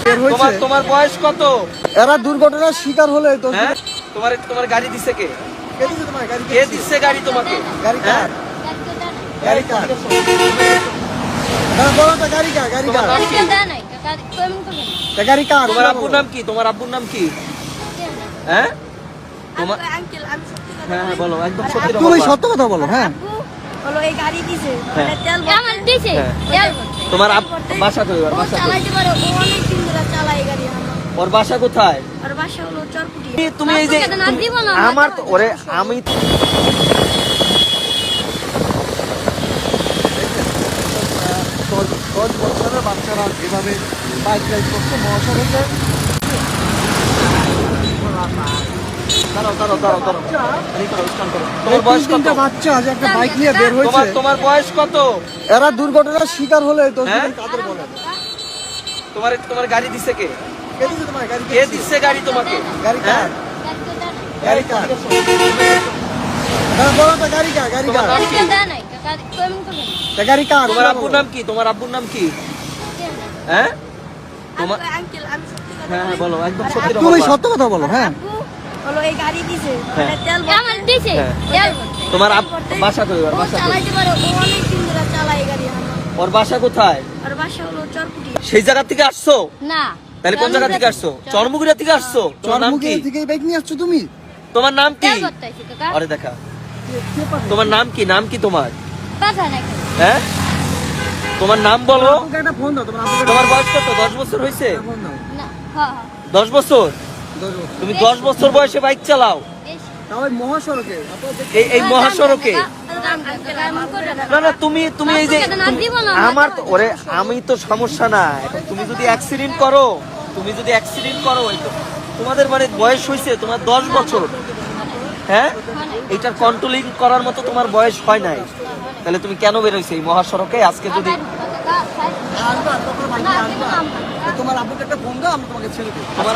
তোমার তোমার বয়স কত? এরা দুর্ঘটনার শিকার হলে তো হ্যাঁ? তোমার গাড়ি দিছে কে? কে দিছে তোমার গাড়ি? কে দিচ্ছে গাড়ি তোমাকে? গাড়ি হ্যাঁ? কার? গাড়ি কার? হ্যাঁ, বলো তো গাড়ি কার? গাড়ি কার? তোমার নাম কি? তা গাড়ি কার? তোমার আব্বুর নাম কি? তোমার আব্বুর নাম কি? হ্যাঁ? তোমার হ্যাঁ হ্যাঁ বলো একদম সত্যি কথা তুমি বলো। সত্য কথা বলো। হ্যাঁ, হলো এই গাড়ি দিছে হ্যাঁ। তেল আমার দিছে হ্যাঁ। তোমার বাসা কই? ওর ও বাসা কই? চালাইতে পারে, ও অনেক দিন ধরে চালায় গাড়ি আমার। ওর বাসা কোথায়? আর বাসা হলো চরপুটি। তুমি এই যে আপনাকে তো নাম দিব না, আমার তো- ওরে আমি 10 বছরের বাচ্চারা যেভাবে বাইক রাইড করছে মহাসড়কে, দাঁড়াও দাঁড়াও দাঁড়াও দাঁড়াও এই করো, স্টান করো। তোমার বয়স কত? তিনটা বাচ্চা যে একটা বাইক নিয়ে বের হয়েছে, তোমার বয়স কত? এরা দুর্ঘটনার শিকার হলে তো হ্যাঁ? কাদের বলে? তোমার গাড়ি দিছে কে? কে দিছে তোমার গাড়ি? কে দিচ্ছে গাড়ি তোমাকে? গাড়ি হ্যাঁ? কার? গাড়ি কার? হ্যাঁ, বলো তো গাড়ি কার? গাড়ি তোমার কার? নাম কি? তা গাড়ি কার? তোমার আব্বুর নাম কি? তোমার আব্বুর নাম কি? হ্যাঁ? তোমার আঙ্কেল আমি সত্যি কথা হ্যাঁ হ্যাঁ বলো একদম সত্যি কথা তুমি বলো। সত্য কথা বলো। হ্যাঁ, আব্বু হলো এই গাড়ি দিছে হ্যাঁ। তেল আমার দিছে হ্যাঁ। তোমার বাসা কই? ওর ও বাসা কই? চালাইতে পারে, ও অনেক দিন ধরে চালায় গাড়ি আমার। ওর বাসা কোথায়? আর বাসা হলো চরপুটি। সেই জায়গা থেকে আসছো? না তাহলে কোন জায়গা থেকে আসছো? চরমুগুড়া থেকে আসছো? তোমার নাম কি? চরমুখী থেকে বাইক নিয়ে আসছো তুমি? তোমার নাম কি? তেল করতেছি কাকা আরে দেখা তোমার নাম কি? নাম কি তোমার? কথা নাকি হ্যাঁ তোমার নাম বলো। আপুকে একটা ফোন দাও, তোমার আপুকে তোমার বয়স কত? 10 বছর হয়েছে? একটা ফোন দাও। না হ্যাঁ 10 বছর? 10 বছর। তুমি 10 বছর বয়সে বাইক চালাও তাও ওই মহাসড়কে। এই মহাসড়কে? না না তুমি এই যে আপনাকে তো নাম দিব না, আমার তো- ওরে আমি তো সমস্যা না এখন তুমি যদি অ্যাক্সিডেন্ট করো এই তো তোমাদের মানে বয়স হয়েছে তোমার 10 বছর হ্যাঁ এইটার কন্ট্রোলিং করার মতো তোমার বয়স হয় নাই তাহলে তুমি কেন বেরোইছো এই মহাসড়কে আজকে যদি আসবা, তখন বাইকে আসবা। তো তোমার আপুকে একটা ফোন দাও, আমি তোমাকে ছেড়ে দেবো। তোমার